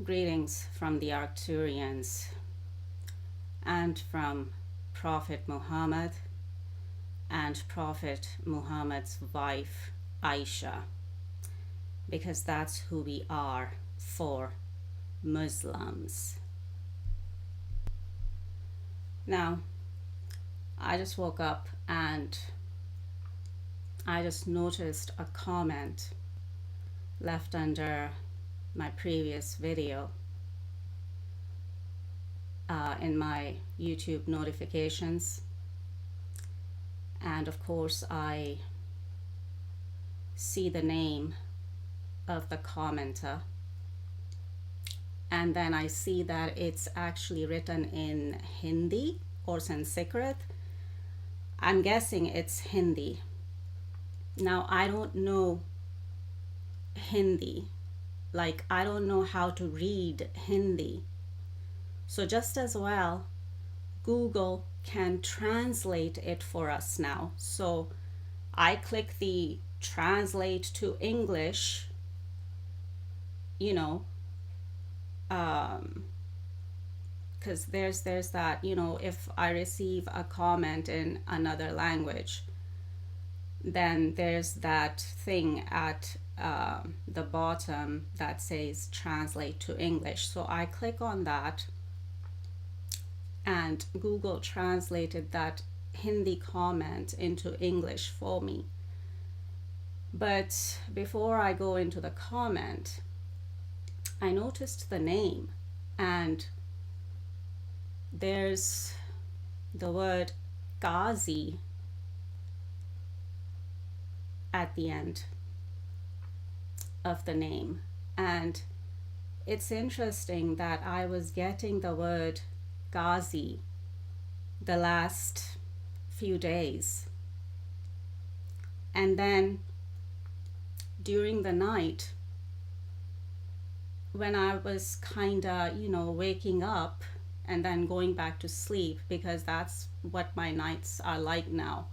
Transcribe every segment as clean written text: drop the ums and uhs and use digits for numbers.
Greetings from the Arcturians and from Prophet Muhammad and Prophet Muhammad's wife Aisha, because that's who we are for Muslims. Now, I just woke up and I just noticed a comment left under my previous video in my YouTube notifications, and of course I see the name of the commenter, and then I see that it's actually written in Hindi or Sanskrit. I'm guessing it's Hindi. Now, I don't know Hindi, like I don't know how to read Hindi, so just as well Google can translate it for us now. So I click the translate to English, because there's that, if I receive a comment in another language, then there's that thing at the bottom that says translate to English. So I click on that and Google translated that Hindi comment into English for me. But before I go into the comment, I noticed the name, and there's the word Ghazi at the end of the name. And it's interesting that I was getting the word Ghazi the last few days, and then during the night when I was kinda waking up and then going back to sleep, because that's what my nights are like now.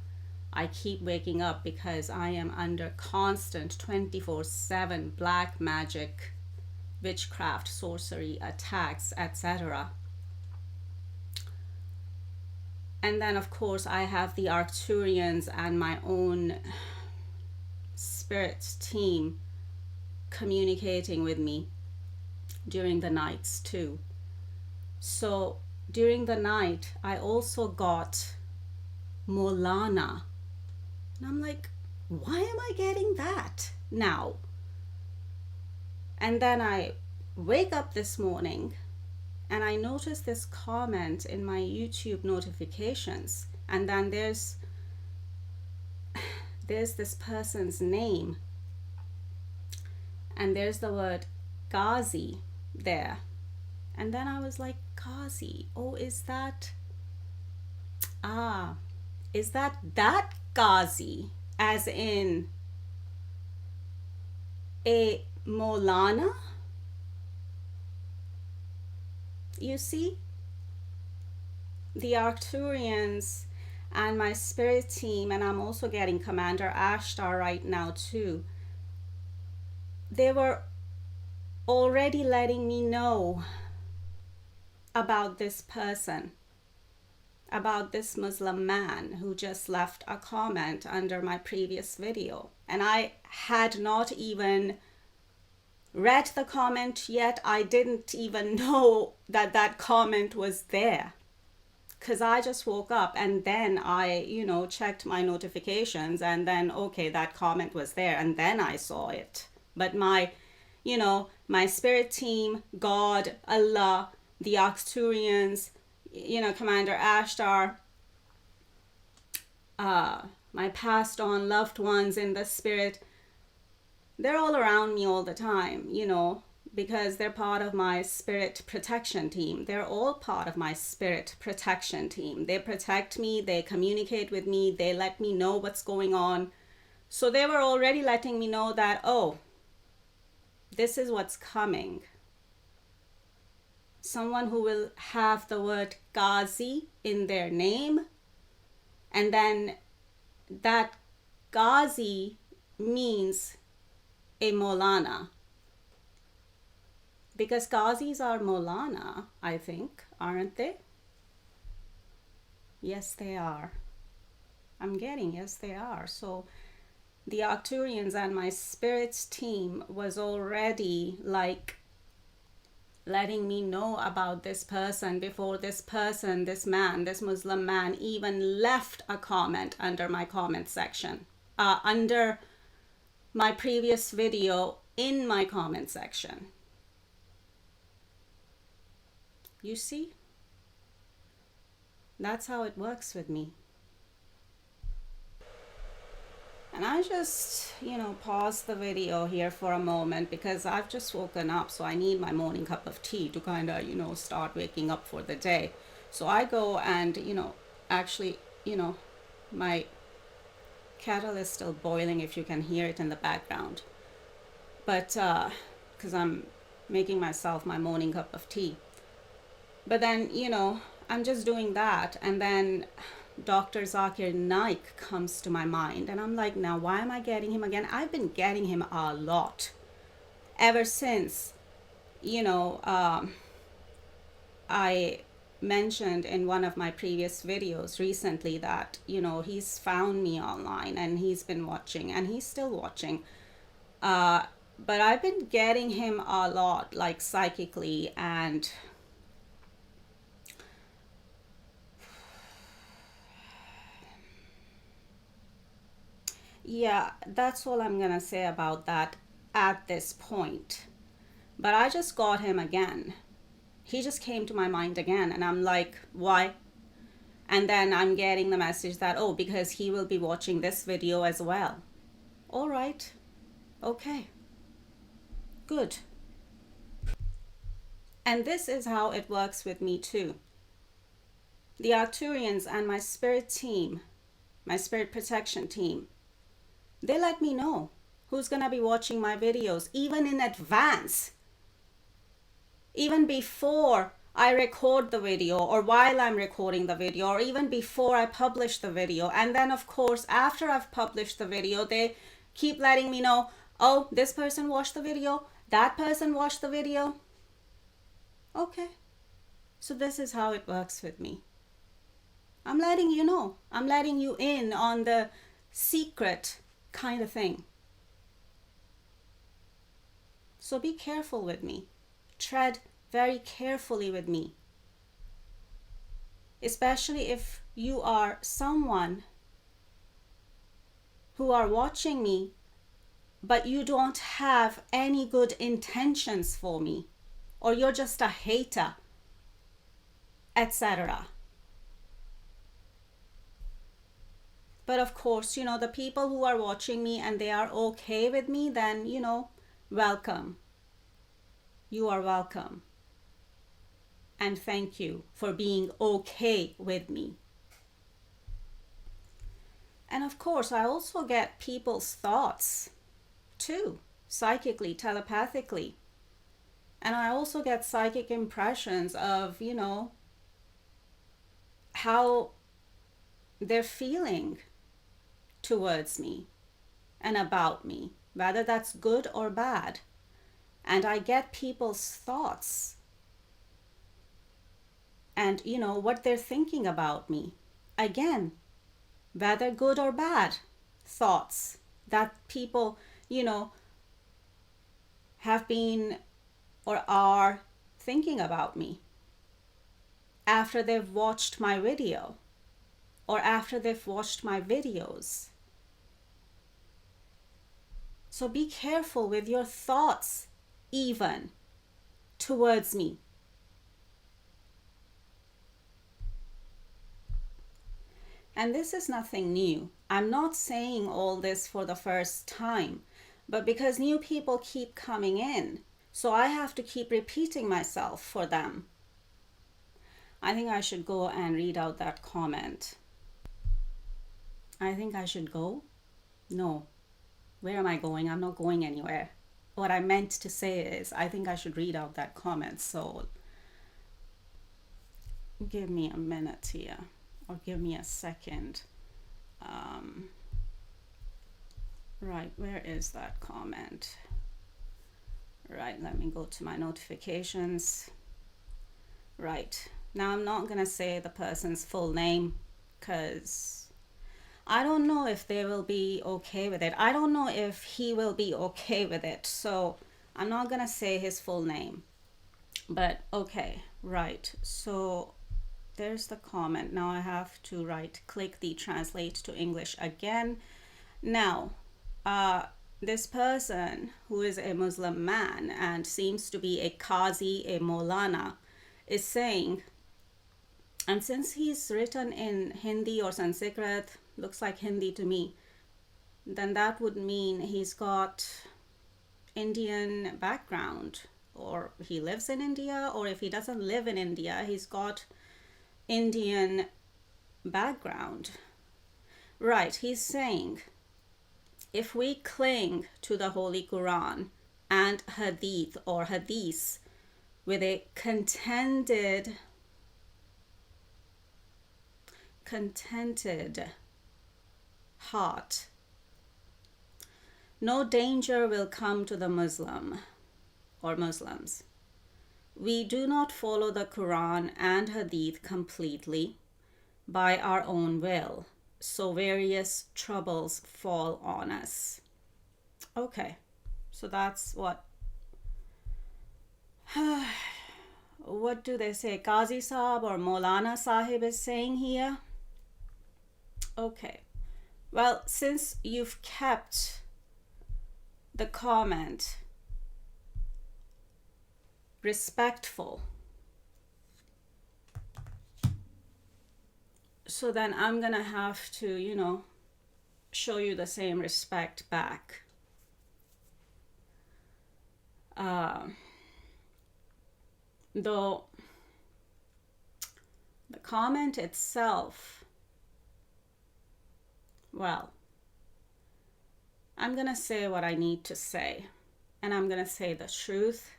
I keep waking up because I am under constant 24/7 black magic, witchcraft, sorcery attacks, etc. And then of course I have the Arcturians and my own spirit team communicating with me during the nights too. So during the night I also got Molana, and I'm like, why am I getting that now? And then I wake up this morning and I notice this comment in my YouTube notifications, and then there's this person's name, and there's the word Ghazi there. And then I was like, Ghazi, oh, is that Ghazi, as in a Molana? You see, the Arcturians and my spirit team, and I'm also getting Commander Ashtar right now too, they were already letting me know about this person, about this Muslim man who just left a comment under my previous video. And I had not even read the comment yet. I didn't even know that that comment was there, because I just woke up and then I checked my notifications, and then okay, that comment was there, and then I saw it. But my spirit team, God, Allah, the Arcturians, Commander Ashtar, my passed on loved ones in the spirit, they're all around me all the time, because they're part of my spirit protection team. They're all part of my spirit protection team. They protect me, they communicate with me, they let me know what's going on. So they were already letting me know that, oh, this is what's coming. Someone who will have the word Ghazi in their name, and then that Ghazi means a Molana. Because Ghazis are Maulana, I think, aren't they? Yes, they are. I'm getting, yes, they are. So the Arcturians and my spirits team was already like letting me know about this person before this person, this man, this Muslim man, even left a comment under my comment section, under my previous video in my comment section. You see? That's how it works with me. And I just, pause the video here for a moment because I've just woken up, so I need my morning cup of tea to kind of, start waking up for the day. So I go and, actually, my kettle is still boiling if you can hear it in the background. But, because I'm making myself my morning cup of tea. But then, I'm just doing that, and then Dr. Zakir Naik comes to my mind, and I'm like, now why am I getting him again? I've been getting him a lot ever since, I mentioned in one of my previous videos recently that, he's found me online and he's been watching and he's still watching. But I've been getting him a lot, like psychically, and yeah, that's all I'm gonna say about that at this point. But I just got him again. He just came to my mind again, and I'm like, why? And then I'm getting the message that, oh, because he will be watching this video as well. All right. Okay. Good. And this is how it works with me too. The Arcturians and my spirit team, my spirit protection team, they let me know who's gonna be watching my videos, even in advance. Even before I record the video, or while I'm recording the video, or even before I publish the video. And then of course, after I've published the video, they keep letting me know, oh, this person watched the video, that person watched the video. Okay. So this is how it works with me. I'm letting you know. I'm letting you in on the secret kind of thing. So be careful with me. Tread very carefully with me. Especially if you are someone who are watching me, but you don't have any good intentions for me, or you're just a hater, etc. But of course, the people who are watching me and they are okay with me, then, welcome. You are welcome. And thank you for being okay with me. And of course, I also get people's thoughts too, psychically, telepathically. And I also get psychic impressions of, how they're feeling towards me and about me, whether that's good or bad. And I get people's thoughts and, what they're thinking about me. Again, whether good or bad thoughts that people, have been or are thinking about me after they've watched my video or after they've watched my videos. So be careful with your thoughts, even towards me. And this is nothing new. I'm not saying all this for the first time, but because new people keep coming in, so I have to keep repeating myself for them. I think I should go and read out that comment. I think I should go? No. Where am I going? I'm not going anywhere. What I meant to say is, I think I should read out that comment. So give me a minute here, or give me a second. Right, where is that comment? Right, let me go to my notifications. Right, now I'm not gonna say the person's full name because I don't know if they will be okay with it. I don't know if he will be okay with it. So I'm not gonna say his full name. But okay, right. So there's the comment. Now I have to click the translate to English again. Now, this person who is a Muslim man and seems to be a Qazi, a Maulana, is saying, and since he's written in Hindi or Sanskrit, looks like Hindi to me, then that would mean he's got Indian background, or he lives in India, or if he doesn't live in India, he's got Indian background. Right, he's saying if we cling to the Holy Quran and Hadith or Hadith with a contented heart, no danger will come to the Muslim or Muslims. We do not follow the Quran and Hadith completely by our own will, so various troubles fall on us. Okay, so that's what do they say? Qazi Sahib or Maulana Sahib is saying here. Okay, well, since you've kept the comment respectful, so then I'm gonna have to, show you the same respect back. Though the comment itself, well, I'm gonna say what I need to say, and I'm gonna say the truth.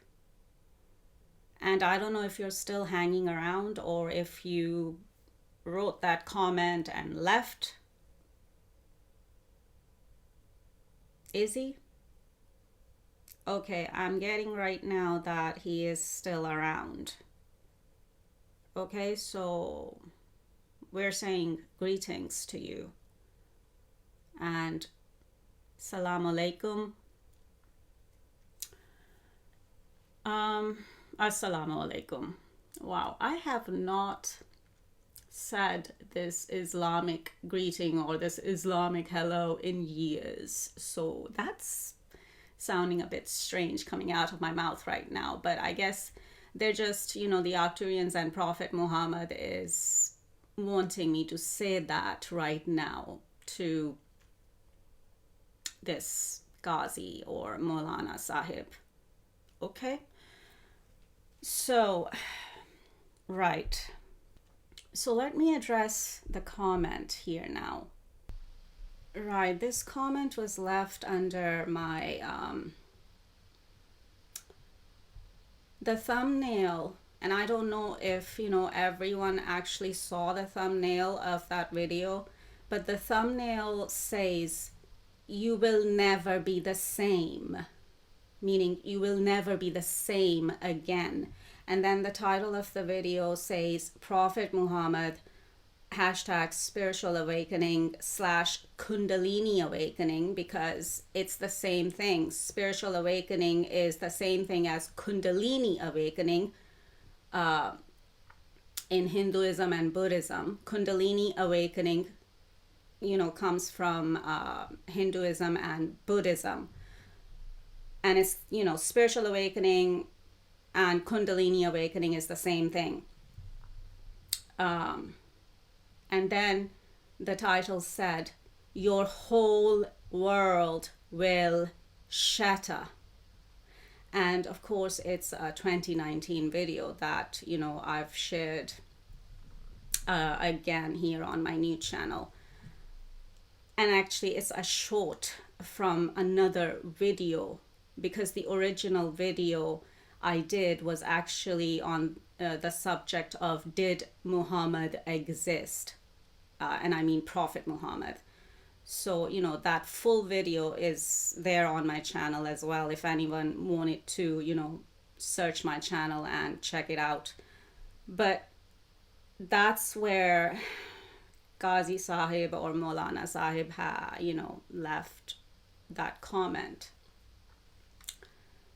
And I don't know if you're still hanging around or if you wrote that comment and left. Is he? Okay, I'm getting right now that he is still around. Okay, so we're saying greetings to you. And Assalamu alaikum. Assalamu alaikum. Wow, I have not said this Islamic greeting or this Islamic hello in years. So that's sounding a bit strange coming out of my mouth right now. But I guess they're just, the Arcturians and Prophet Muhammad is wanting me to say that right now to this Qazi or Maulana Sahib. Okay? So, right. So let me address the comment here now. Right, this comment was left under my the thumbnail, and I don't know if everyone actually saw the thumbnail of that video, but the thumbnail says you will never be the same, meaning you will never be the same again. And then the title of the video says Prophet Muhammad #spiritual awakening / Kundalini awakening, because it's the same thing. Spiritual awakening is the same thing as Kundalini awakening in Hinduism and Buddhism. Kundalini awakening, comes from Hinduism and Buddhism. And it's, spiritual awakening and Kundalini awakening is the same thing. And then the title said, your whole world will shatter. And of course, it's a 2019 video that, I've shared again here on my new channel. And actually, it's a short from another video, because the original video I did was actually on the subject of, did Muhammad exist? And I mean Prophet Muhammad. So, that full video is there on my channel as well if anyone wanted to, search my channel and check it out. But that's where Ghazi Sahib or Maulana Sahib left that comment.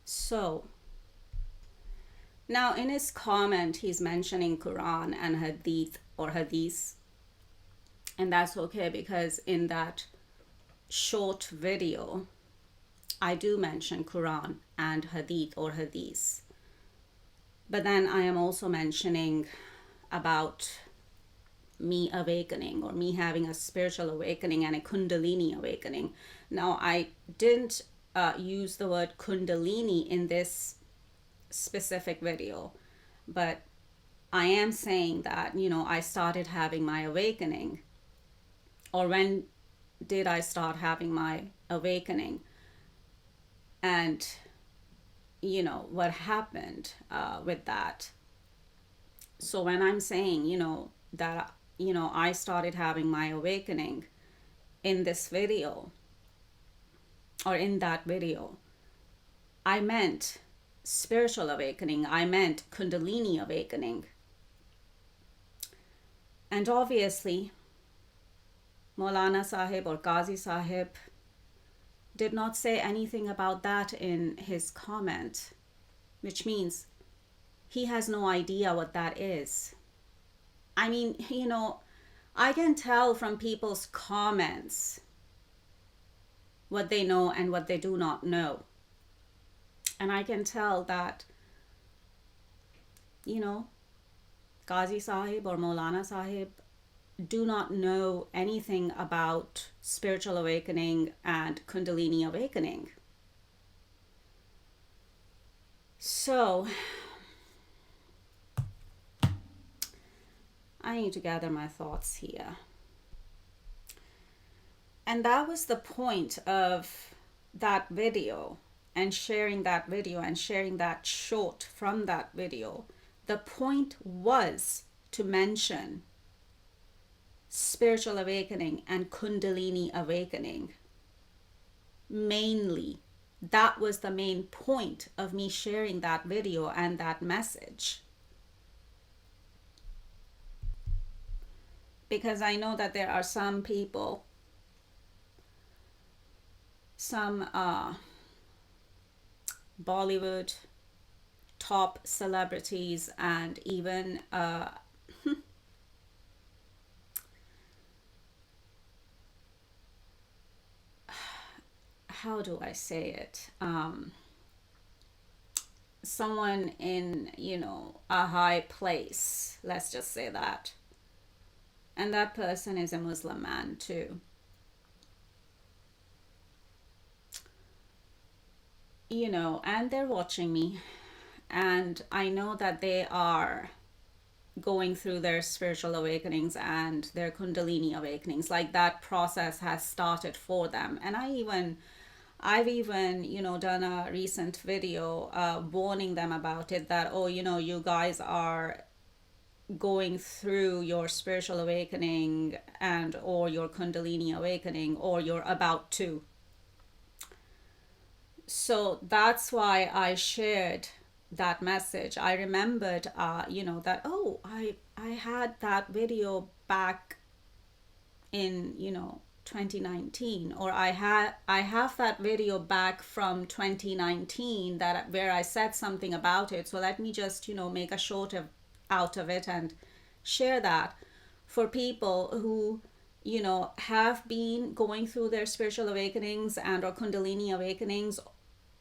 So now in his comment, he's mentioning Quran and Hadith or Hadith, and that's okay because in that short video, I do mention Quran and Hadith or Hadith. But then I am also mentioning about me awakening or me having a spiritual awakening and a Kundalini awakening. Now, I didn't use the word Kundalini in this specific video, but I am saying that, I started having my awakening. Or when did I start having my awakening? And, what happened with that. So when I'm saying, that, I started having my awakening in this video or in that video, I meant spiritual awakening. I meant Kundalini awakening. And obviously, Maulana Sahib or Ghazi Sahib did not say anything about that in his comment, which means he has no idea what that is. I mean, I can tell from people's comments what they know and what they do not know. And I can tell that, Ghazi Sahib or Maulana Sahib do not know anything about spiritual awakening and Kundalini awakening. So I need to gather my thoughts here. And that was the point of that video and sharing that video and sharing that short from that video. The point was to mention spiritual awakening and Kundalini awakening. Mainly, that was the main point of me sharing that video and that message. Because I know that there are some people, some Bollywood top celebrities, and even how do I say it? Someone in, a high place, let's just say that. And that person is a Muslim man too. And they're watching me. And I know that they are going through their spiritual awakenings and their Kundalini awakenings. Like that process has started for them. And I've even done a recent video warning them about it, that, you guys are going through your spiritual awakening and or your Kundalini awakening, or you're about to. So that's why I shared that message. I remembered that I had that video back in 2019, or I have that video back from 2019 that where I said something about it. So let me just make a short out of it and share that for people who have been going through their spiritual awakenings and or Kundalini awakenings,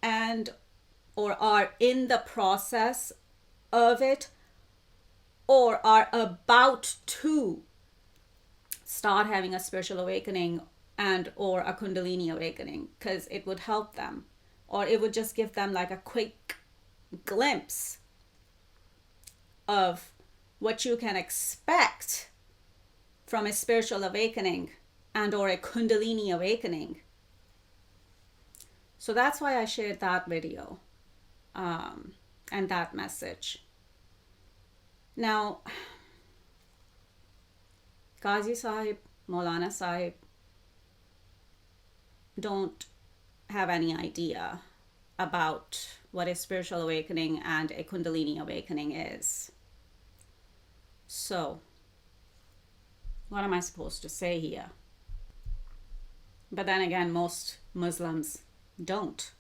and or are in the process of it, or are about to start having a spiritual awakening and or a Kundalini awakening, because it would help them, or it would just give them like a quick glimpse of what you can expect from a spiritual awakening and or a Kundalini awakening. So that's why I shared that video and that message. Now, Ghazi Sahib, Maulana Sahib, don't have any idea about what a spiritual awakening and a Kundalini awakening is. So, what am I supposed to say here? But then again, most Muslims don't.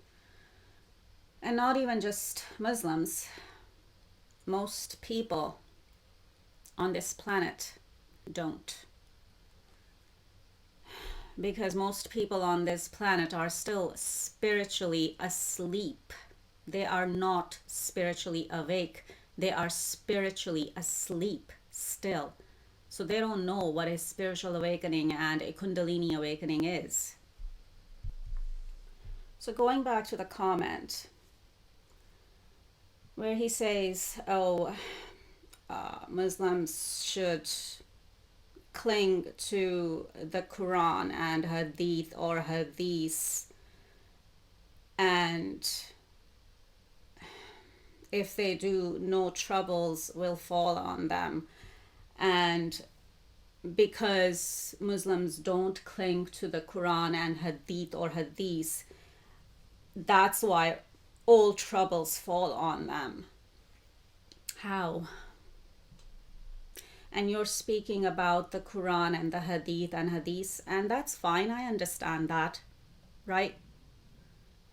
And not even just Muslims, most people on this planet don't. Because most people on this planet are still spiritually asleep. They are not spiritually awake. They are spiritually asleep still. So they don't know what a spiritual awakening and a Kundalini awakening is. So going back to the comment where he says, Muslims should cling to the Quran and Hadith or Hadith, and if they do, no troubles will fall on them. And because Muslims don't cling to the Quran and Hadith or Hadith, that's why all troubles fall on them. How? And you're speaking about the Quran and the Hadith, and that's fine. I understand that, right?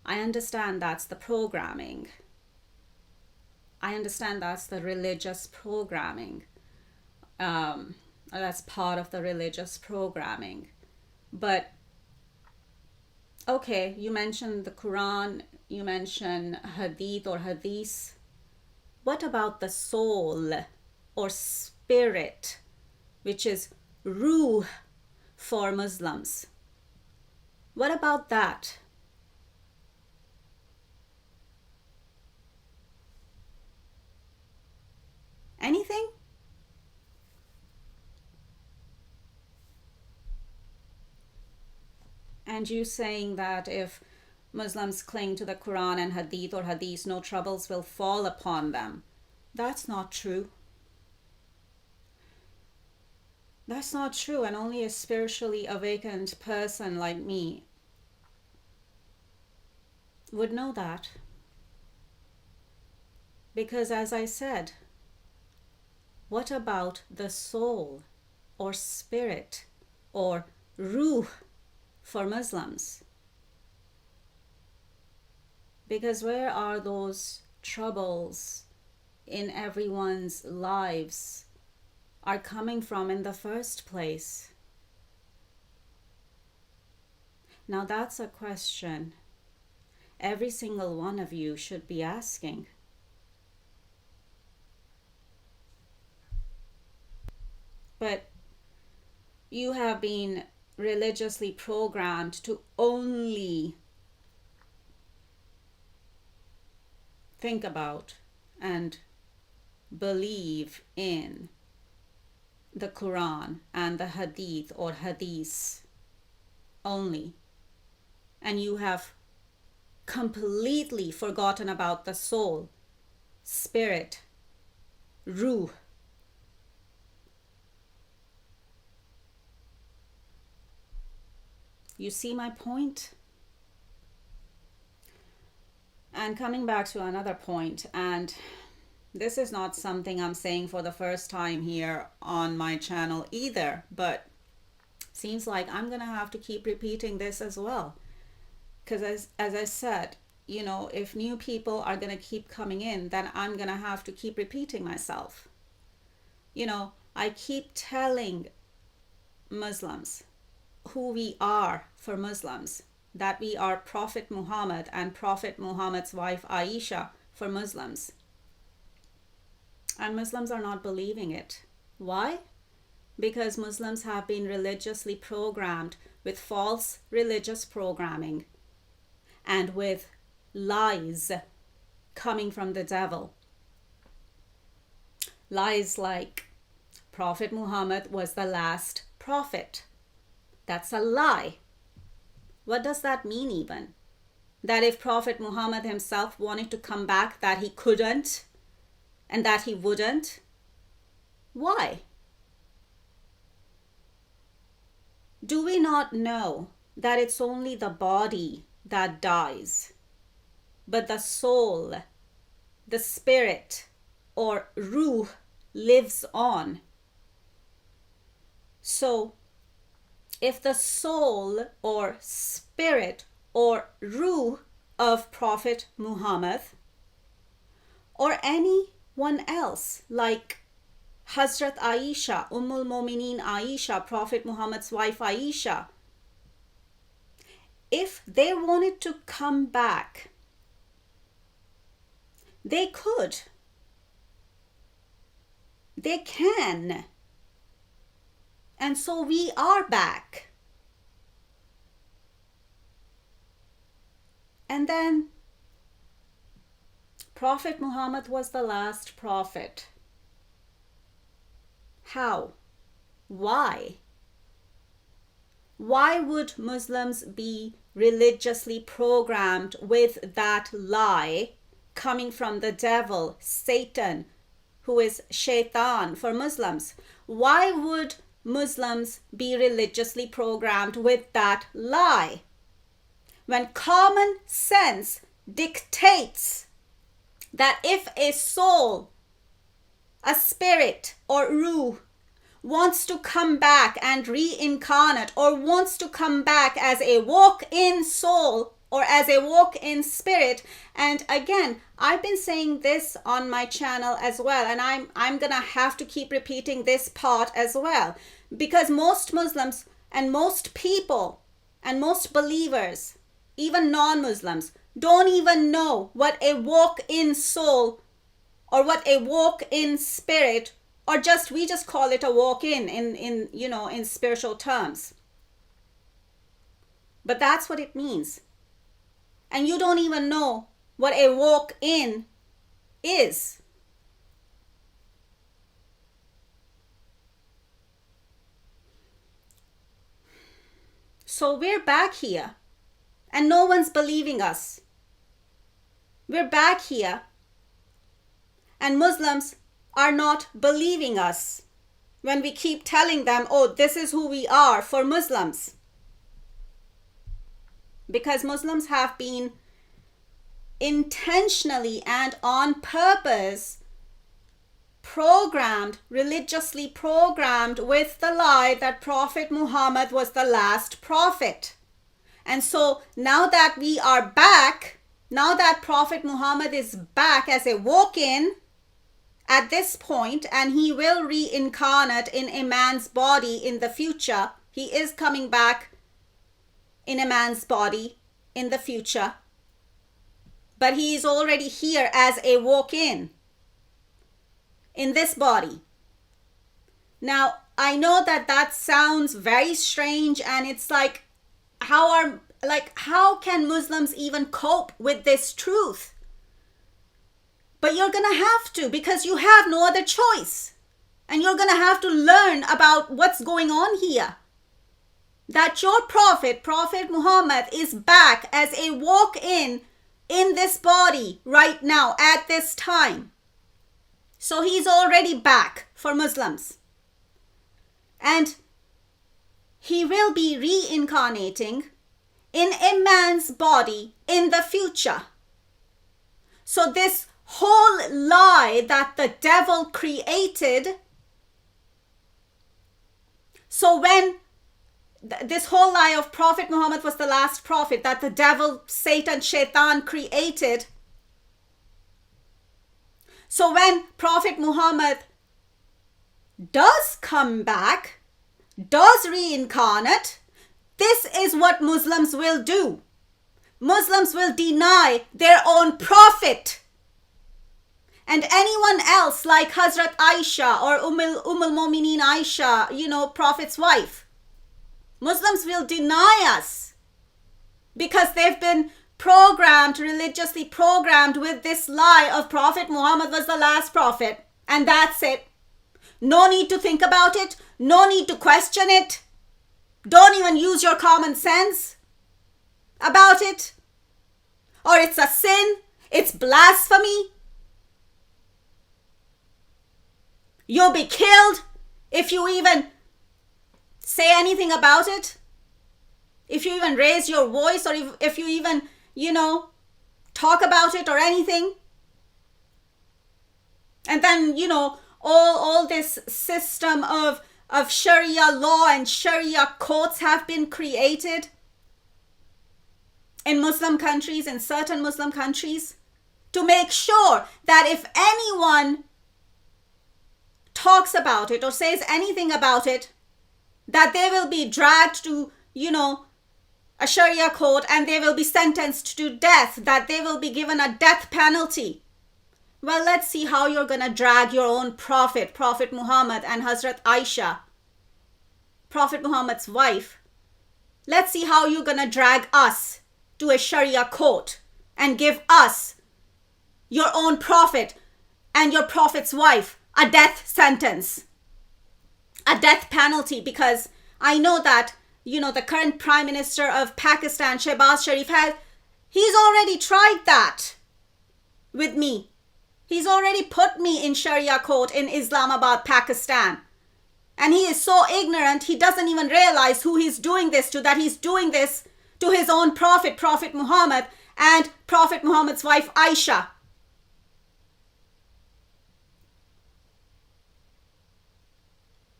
I understand that's the programming. I understand that's the religious programming. That's part of the religious programming. But okay, you mentioned the Quran, you mentioned Hadith or Hadith. What about the soul or spirit, which is Ruh for Muslims? What about that? Anything? And you saying that if Muslims cling to the Quran and Hadith or Hadith, no troubles will fall upon them. That's not true. That's not true, and only a spiritually awakened person like me would know that. Because as I said, what about the soul or spirit or Ruh for Muslims? Because where are those troubles in everyone's lives are coming from in the first place? Now that's a question every single one of you should be asking. But you have been religiously programmed to only think about and believe in the Quran and the Hadith or Hadith only. And you have completely forgotten about the soul, spirit, Ruh. You see my point? And coming back to another point, and this is not something I'm saying for the first time here on my channel either, but seems like I'm gonna have to keep repeating this as well. Because as I said, you know, if new people are gonna keep coming in, then I'm gonna have to keep repeating myself. You know, I keep telling Muslims who we are for Muslims, that we are Prophet Muhammad and Prophet Muhammad's wife Aisha for Muslims. And Muslims are not believing it. Why? Because Muslims have been religiously programmed with false religious programming and with lies coming from the devil. Lies like Prophet Muhammad was the last prophet. That's a lie. What does that mean even? That if Prophet Muhammad himself wanted to come back, that he couldn't and that he wouldn't? Why? Do we not know that it's only the body that dies, but the soul, the spirit, or ruh lives on. So, if the soul or spirit or ruh of Prophet Muhammad or anyone else like Hazrat Aisha, Ummul Mumineen Aisha, Prophet Muhammad's wife Aisha, if they wanted to come back, they could. They can. And so we are back. And then Prophet Muhammad was the last prophet. How? Why? Why would Muslims be religiously programmed with that lie coming from the devil, Satan, who is shaitan for Muslims? Why would Muslims be religiously programmed with that lie? When common sense dictates that if a soul, a spirit or ruh wants to come back and reincarnate or wants to come back as a walk-in soul or as a walk-in spirit, and again, I've been saying this on my channel as well, and I'm gonna have to keep repeating this part as well, because most Muslims and most people and most believers, even non-Muslims, don't even know what a walk-in soul or what a walk-in spirit, or we just call it a walk-in in spiritual terms. But that's what it means. And you don't even know what a walk-in is. So we're back here and no one's believing us. We're back here and Muslims are not believing us when we keep telling them, oh, this is who we are for Muslims. Because Muslims have been intentionally and on purpose religiously programmed with the lie that Prophet Muhammad was the last prophet. And so now that we are back, now that Prophet Muhammad is back as a walk-in at this point, and he will reincarnate in a man's body in the future. He is coming back in a man's body in the future. But he is already here as a walk-in in this body. Now, I know that sounds very strange, and it's like, how can Muslims even cope with this truth? But you're going to have to, because you have no other choice. And you're going to have to learn about what's going on here. That your prophet, Prophet Muhammad, is back as a walk-in this body right now at this time. So he's already back for Muslims. And he will be reincarnating in a man's body in the future. So this whole lie that the devil created, so when this whole lie of Prophet Muhammad was the last prophet that the devil, Satan, Shaitan created, so when Prophet Muhammad does come back, does reincarnate, this is what Muslims will do. Muslims will deny their own prophet. And anyone else like Hazrat Aisha or Ummul Mumineen Aisha, Prophet's wife. Muslims will deny us because they've been religiously programmed with this lie of Prophet Muhammad was the last prophet. And that's it. No need to think about it. No need to question it. Don't even use your common sense about it. Or it's a sin. It's blasphemy. You'll be killed if you even say anything about it. if you even raise your voice, or if you even, talk about it or anything. And then, all this system of Sharia law and Sharia courts have been created in Muslim countries, in certain Muslim countries, to make sure that if anyone talks about it or says anything about it, that they will be dragged to, a Sharia court and they will be sentenced to death, that they will be given a death penalty. Well, let's see how you're going to drag your own Prophet Muhammad and Hazrat Aisha, Prophet Muhammad's wife. Let's see how you're going to drag us to a Sharia court and give us, your own Prophet and your Prophet's wife, a death sentence, a death penalty. Because I know that, the current Prime Minister of Pakistan, Shehbaz Sharif, he's already tried that with me. He's already put me in Sharia court in Islamabad, Pakistan. And he is so ignorant, he doesn't even realize who he's doing this to, that he's doing this to his own Prophet, Prophet Muhammad, and Prophet Muhammad's wife, Aisha.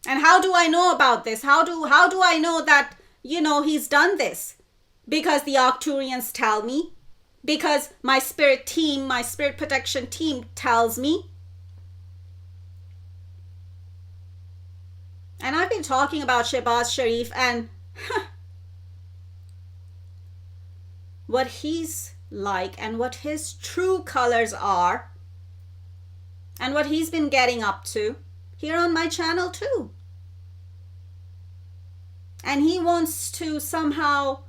And how do I know about this? How do I know that, he's done this? Because the Arcturians tell me. Because my spirit team, my spirit protection team tells me. And I've been talking about Shehbaz Sharif and what he's like and what his true colors are and what he's been getting up to here on my channel too. And he wants to somehow,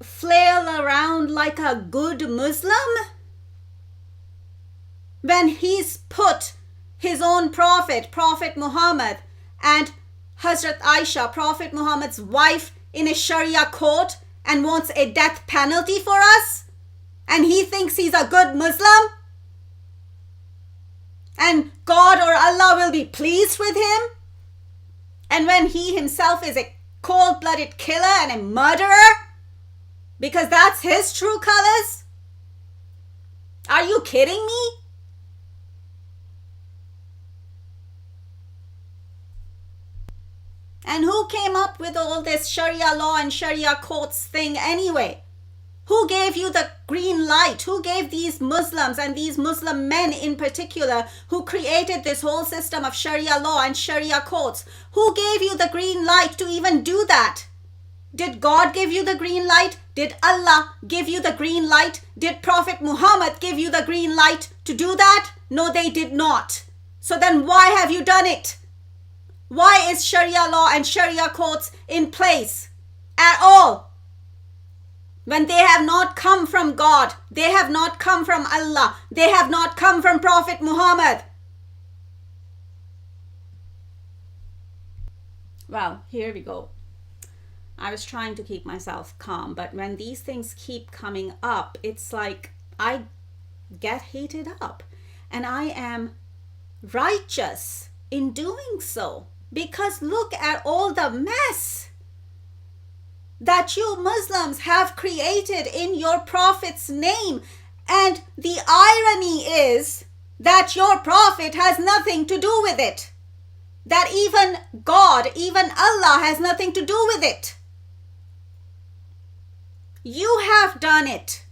flail around like a good Muslim? When he's put his own Prophet, Prophet Muhammad, and Hazrat Aisha, Prophet Muhammad's wife, in a Sharia court and wants a death penalty for us? And he thinks he's a good Muslim? And God or Allah will be pleased with him? And when he himself is a cold-blooded killer and a murderer? Because that's his true colors? Are you kidding me? And who came up with all this Sharia law and Sharia courts thing anyway? Who gave you the green light? Who gave these Muslims and these Muslim men in particular who created this whole system of Sharia law and Sharia courts? Who gave you the green light to even do that? Did God give you the green light? Did Allah give you the green light? Did Prophet Muhammad give you the green light to do that? No, they did not. So then why have you done it? Why is Sharia law and Sharia courts in place at all? When they have not come from God, they have not come from Allah, they have not come from Prophet Muhammad. Well, here we go. I was trying to keep myself calm, but when these things keep coming up, it's like I get heated up. And I am righteous in doing so. Because look at all the mess that you Muslims have created in your Prophet's name. And the irony is that your Prophet has nothing to do with it. That even God, even Allah has nothing to do with it. You have done it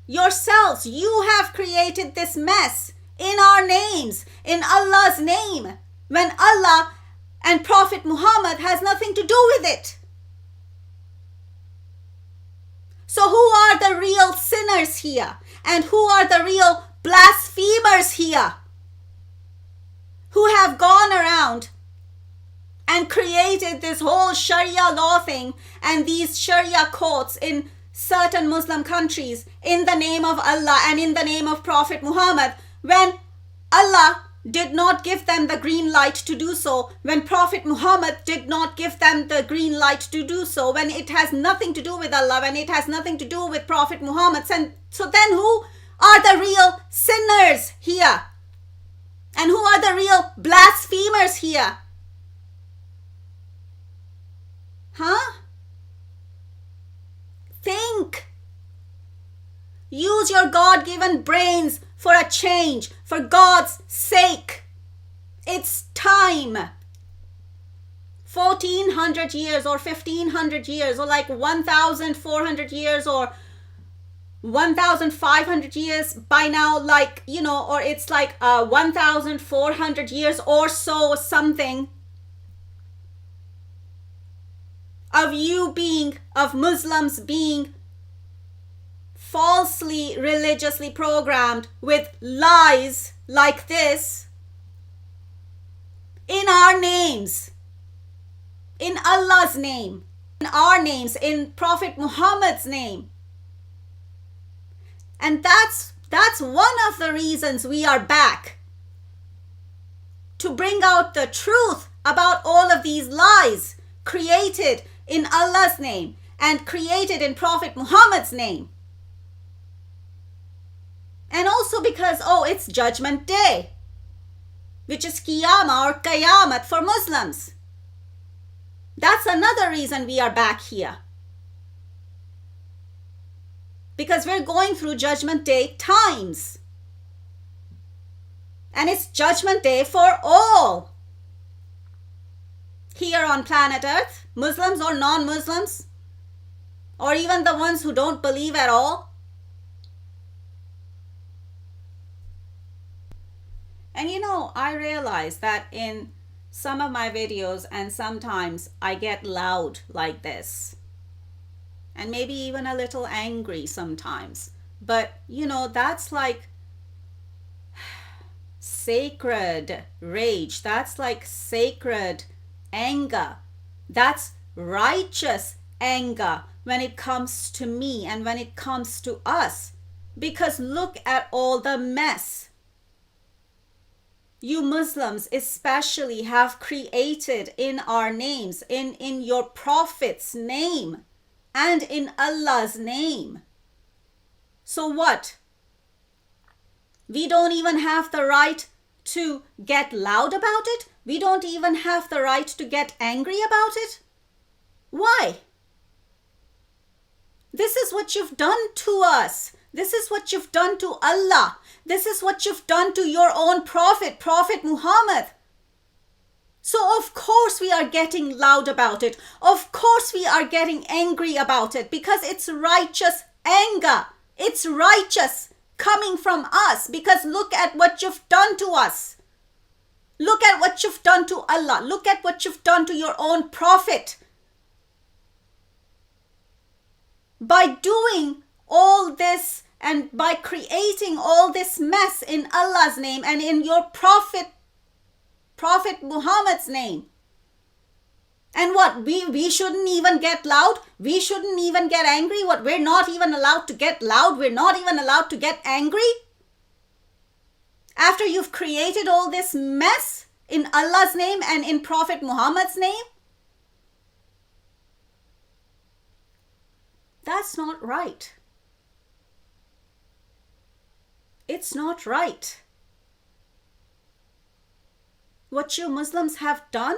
yourselves. You have created this mess in our names, in Allah's name, when Allah and Prophet Muhammad has nothing to do with it. So who are the real sinners here? And who are the real blasphemers here? Who have gone around and created this whole Sharia law thing and these Sharia courts in certain Muslim countries in the name of Allah and in the name of Prophet Muhammad, when Allah did not give them the green light to do so, when Prophet Muhammad did not give them the green light to do so, when it has nothing to do with Allah, when it has nothing to do with Prophet Muhammad. So then who are the real sinners here? And who are the real blasphemers here? Huh? Use your God-given brains for a change, for God's sake. It's time. 1400 years or 1500 years or like 1400 years or 1500 years by now, like, or it's like 1400 years or so, something of Muslims being falsely religiously programmed with lies like this in our names, in Allah's name, in our names, in Prophet Muhammad's name. And that's one of the reasons we are back, to bring out the truth about all of these lies created in Allah's name and created in Prophet Muhammad's name. And also because, it's Judgment Day, which is Qiyamah or Qayamat for Muslims. That's another reason we are back here. Because we're going through Judgment Day times. And it's Judgment Day for all. Here on planet Earth, Muslims or non-Muslims, or even the ones who don't believe at all. And I realize that in some of my videos, and sometimes I get loud like this. And maybe even a little angry sometimes. But, that's like sacred rage. That's like sacred anger. That's righteous anger when it comes to me and when it comes to us. Because look at all the mess you Muslims especially have created in our names, in your Prophet's name, and in Allah's name. So what? We don't even have the right to get loud about it? We don't even have the right to get angry about it? Why? This is what you've done to us. This is what you've done to Allah. This is what you've done to your own Prophet, Prophet Muhammad. So of course we are getting loud about it. Of course we are getting angry about it, because it's righteous anger. It's righteous coming from us, because look at what you've done to us. Look at what you've done to Allah. Look at what you've done to your own Prophet. By doing all this and by creating all this mess in Allah's name and in your Prophet Muhammad's name. And what? We shouldn't even get loud? We shouldn't even get angry? What? We're not even allowed to get loud? We're not even allowed to get angry? After you've created all this mess in Allah's name and in Prophet Muhammad's name? That's not right. It's not right. What you Muslims have done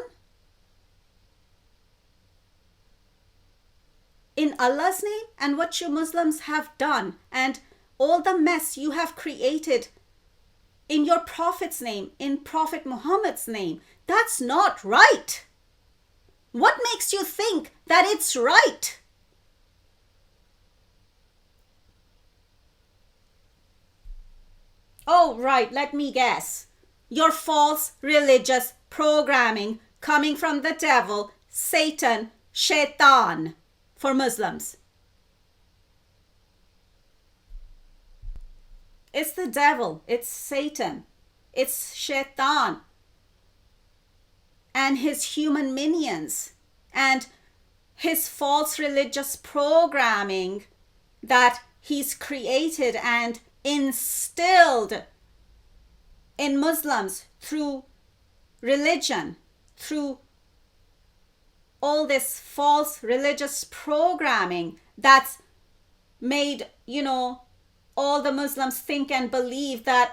in Allah's name, and what you Muslims have done, and all the mess you have created in your Prophet's name, in Prophet Muhammad's name, that's not right. What makes you think that it's right? Oh, right, let me guess. Your false religious programming coming from the devil, Satan, Shaitan for Muslims. It's the devil, it's Satan, it's Shaitan and his human minions and his false religious programming that he's created and instilled in Muslims through religion, through all this false religious programming that's made, all the Muslims think and believe that,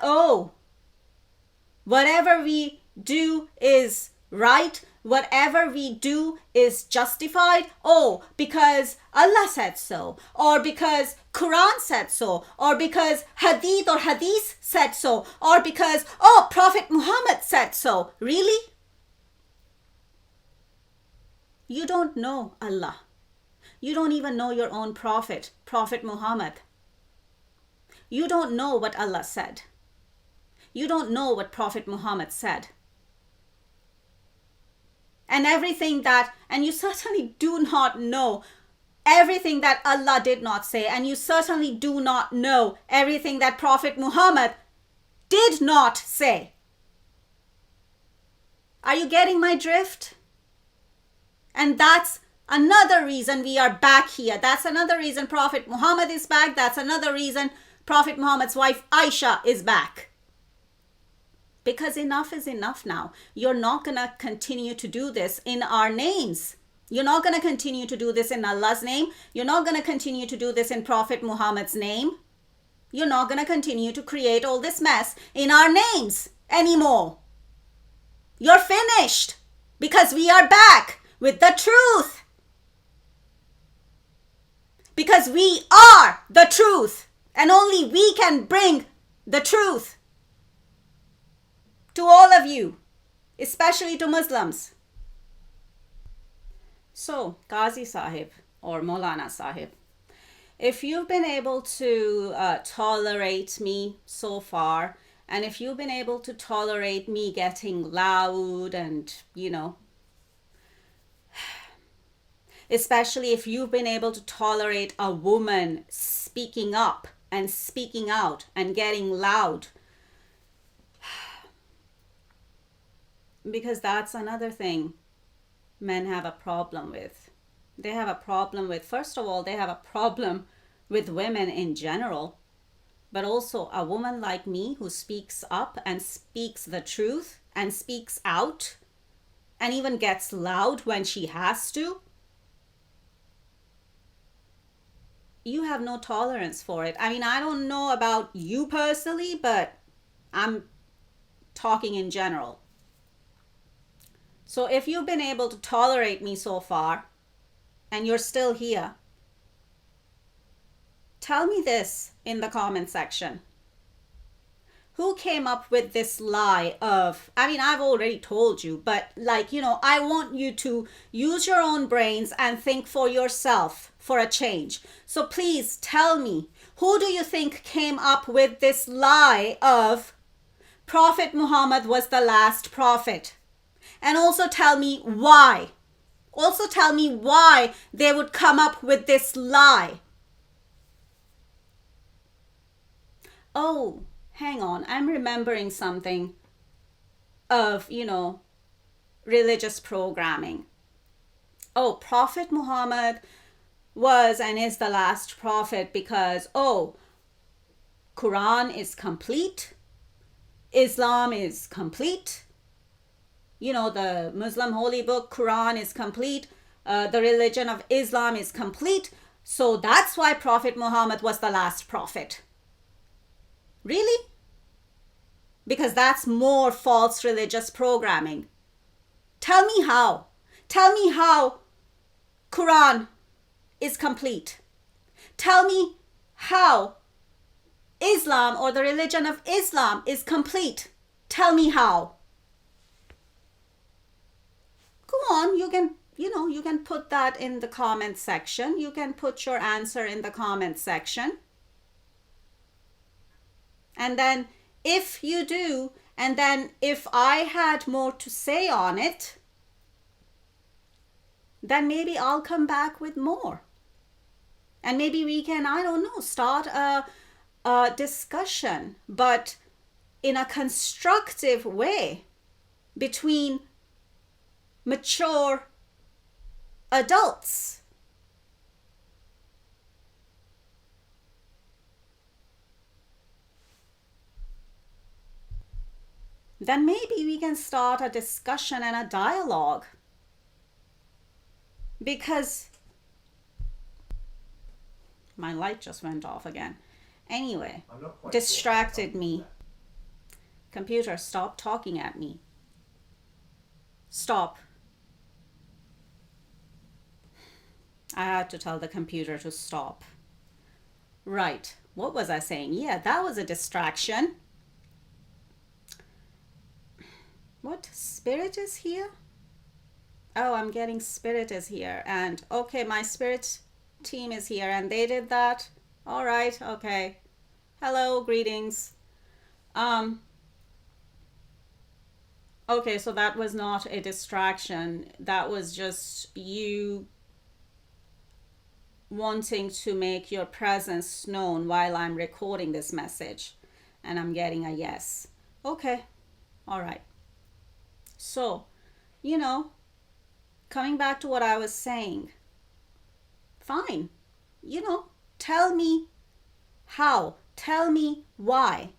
whatever we do is right, whatever we do is justified. Oh, because Allah said so, or because Quran said so, or because hadith said so, or because, oh, Prophet Muhammad said so. Really? You don't know Allah. You don't even know your own prophet, Prophet Muhammad. You don't know what Allah said. You don't know what Prophet Muhammad said. And you certainly do not know everything that Allah did not say, and you certainly do not know everything that Prophet Muhammad did not say. Are you getting my drift? And that's another reason we are back here. That's another reason Prophet Muhammad is back. That's another reason Prophet Muhammad's wife Aisha is back. Because enough is enough now. You're not going to continue to do this in our names. You're not going to continue to do this in Allah's name. You're not going to continue to do this in Prophet Muhammad's name. You're not going to continue to create all this mess in our names anymore. You're finished, because we are back with the truth. Because we are the truth, and only we can bring the truth to all of you, especially to Muslims. So, Qazi Sahib or Maulana Sahib, if you've been able to tolerate me so far, and if you've been able to tolerate me getting loud and, especially if you've been able to tolerate a woman speaking up and speaking out and getting loud, because that's another thing men have a problem with. They have a problem with, first of all, they have a problem with women in general, but also a woman like me who speaks up and speaks the truth and speaks out and even gets loud when she has to. You have no tolerance for it. I mean, I don't know about you personally, but I'm talking in general. So if you've been able to tolerate me so far and you're still here, tell me this in the comment section. Who came up with this lie of, I've already told you, but I want you to use your own brains and think for yourself for a change. So please tell me, who do you think came up with this lie of Prophet Muhammad was the last prophet? And also tell me why. Also tell me why they would come up with this lie. Oh, hang on. I'm remembering something of, religious programming. Oh, Prophet Muhammad was and is the last prophet because, Quran is complete. Islam is complete. The Muslim holy book, Quran, is complete. The religion of Islam is complete. So that's why Prophet Muhammad was the last prophet. Really? Because that's more false religious programming. Tell me how. Tell me how Quran is complete. Tell me how Islam or the religion of Islam is complete. Tell me how. Go on, you can put that in the comment section. You can put your answer in the comment section. And then if you do, and then if I had more to say on it, then maybe I'll come back with more. And maybe we can, start a discussion, but in a constructive way between mature adults. Then maybe we can start a discussion and a dialogue. Because my light just went off again. Anyway, distracted me. Computer, stop talking at me. Stop. I had to tell the computer to stop. Right. What was I saying? Yeah, that was a distraction. What? Spirit is here? Oh, I'm getting Spirit is here. And okay, my Spirit team is here and they did that. All right, okay. Hello, greetings. Um, okay, so that was not a distraction. That was just you wanting to make your presence known while I'm recording this message. And I'm getting a yes. Okay, all right. So, you know, coming back to what I was saying, fine. You know, tell me how, tell me why.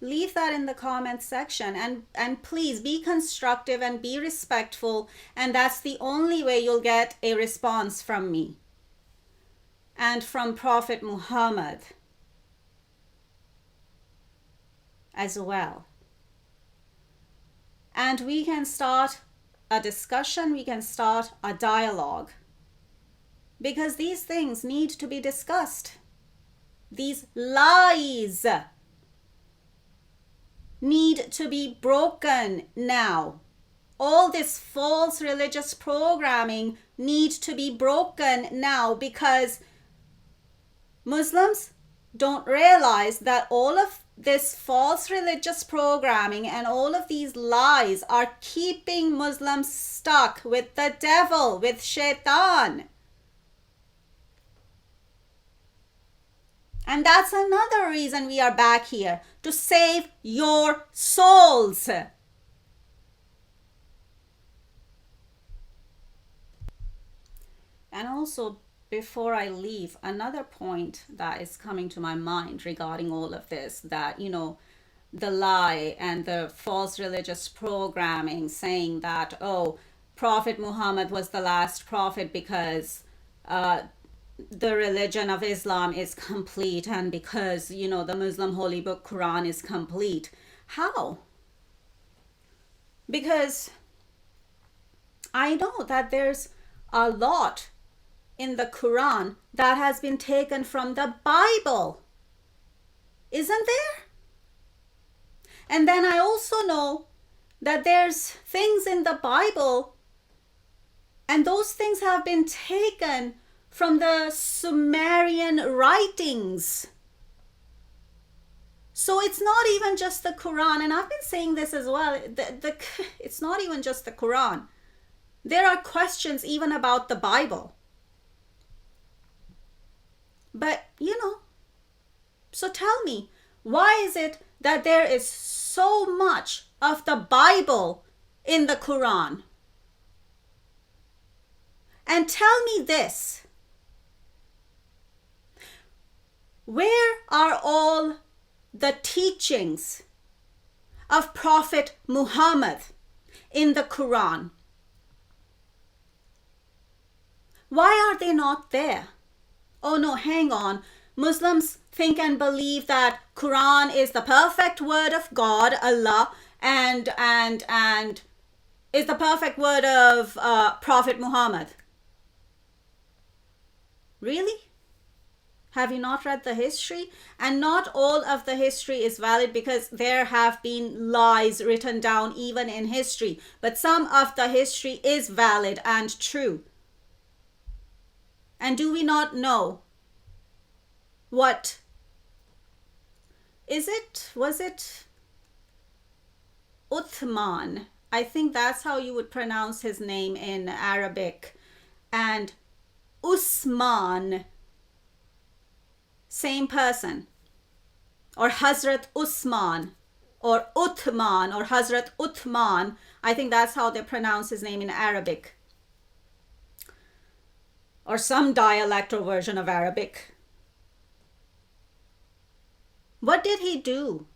Leave that in the comment section, and please be constructive and be respectful, and that's the only way you'll get a response from me and from Prophet Muhammad as well. And we can start a discussion, we can start a dialogue, because these things need to be discussed. These lies need to be broken now. All this false religious programming needs to be broken now, because Muslims don't realize that all of this false religious programming and all of these lies are keeping Muslims stuck with the devil, with shaitan. And that's another reason we are back here, to save your souls. And also, before I leave, another point that is coming to my mind regarding all of this, that, you know, the lie and the false religious programming saying that, oh, Prophet Muhammad was the last prophet because the religion of Islam is complete, and because, you know, the Muslim holy book Quran is complete. How? Because I know that there's a lot in the Quran that has been taken from the Bible. Isn't there? And then I also know that there's things in the Bible, and those things have been taken from the Sumerian writings. So it's not even just the Quran, and I've been saying this as well, it's not even just the Quran. There are questions even about the Bible. But, you know, so tell me, why is it that there is so much of the Bible in the Quran? And tell me this, where are all the teachings of Prophet Muhammad in the Quran? Why are they not there? Oh no, hang on. Muslims think and believe that Quran is the perfect word of God, Allah, and is the perfect word of Prophet Muhammad. Really? Have you not read the history? And not all of the history is valid, because there have been lies written down even in history. But some of the history is valid and true. And do we not know what is it? Was it Uthman? I think that's how you would pronounce his name in Arabic. And Usman, same person. Or Hazrat Usman, or Uthman, or Hazrat Uthman. I think that's how they pronounce his name in Arabic. Or some dialect or version of Arabic. What did he do?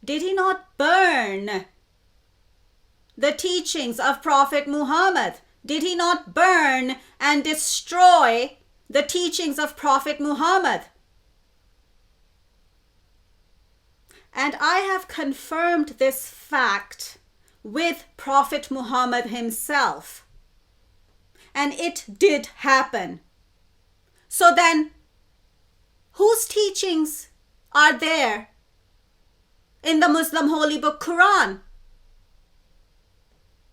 Did he not burn the teachings of Prophet Muhammad? Did he not burn and destroy the teachings of Prophet Muhammad? And I have confirmed this fact with Prophet Muhammad himself. And it did happen. So then, whose teachings are there in the Muslim holy book Quran?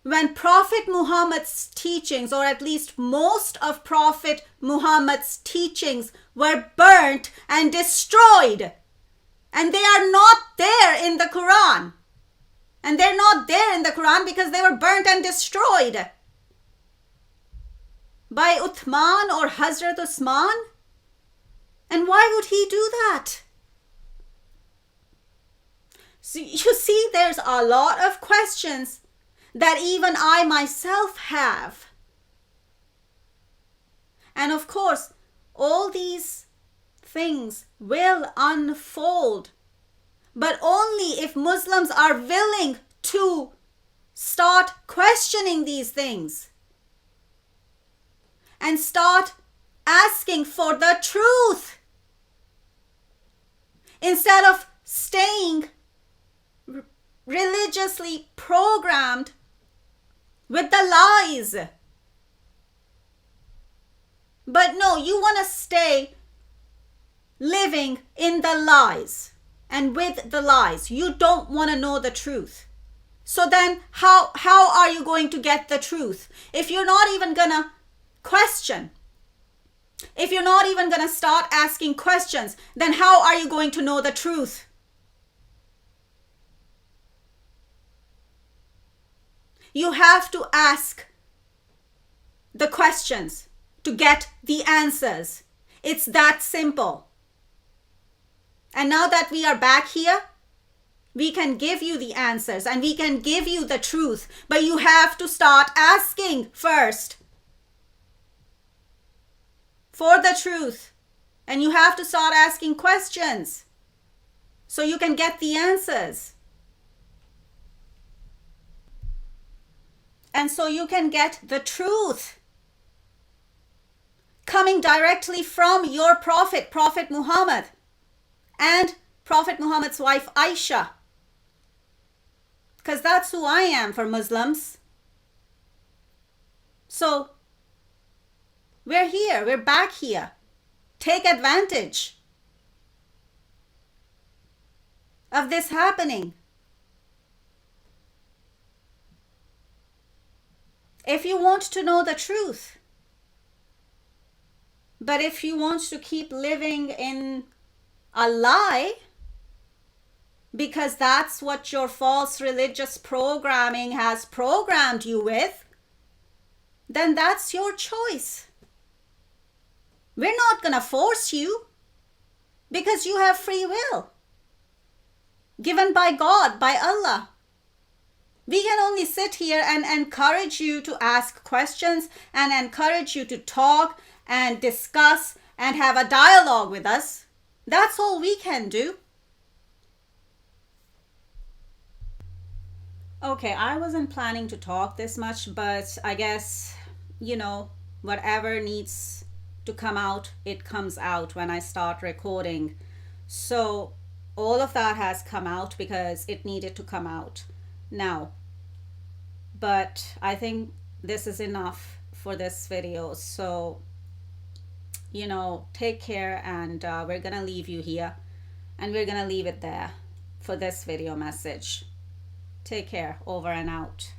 When Prophet Muhammad's teachings, or at least most of Prophet Muhammad's teachings, were burnt and destroyed, and they are not there in the Quran. And they're not there in the Quran because they were burnt and destroyed by Uthman or Hazrat Usman. And why would he do that? So you see, there's a lot of questions that even I myself have. And of course, all these things will unfold, but only if Muslims are willing to start questioning these things and start asking for the truth instead of staying religiously programmed with the lies. But no, you want to stay living in the lies and with the lies. You don't want to know the truth. So then how are you going to get the truth? If you're not even going to question, if you're not even going to start asking questions, then how are you going to know the truth? You have to ask the questions to get the answers. It's that simple. And now that we are back here, we can give you the answers and we can give you the truth. But you have to start asking first for the truth. And you have to start asking questions so you can get the answers. And so you can get the truth coming directly from your Prophet, Prophet Muhammad, and Prophet Muhammad's wife Aisha. Because that's who I am for Muslims. So we're here, we're back here. Take advantage of this happening. If you want to know the truth, but if you want to keep living in a lie, because that's what your false religious programming has programmed you with, then that's your choice. We're not going to force you because you have free will given by God, by Allah. We can only sit here and encourage you to ask questions and encourage you to talk and discuss and have a dialogue with us. That's all we can do. Okay, I wasn't planning to talk this much, but I guess, whatever needs to come out, it comes out when I start recording. So all of that has come out because it needed to come out now. But I think this is enough for this video. So, take care, and we're gonna leave you here, and we're gonna leave it there for this video message. Take care. Over and out.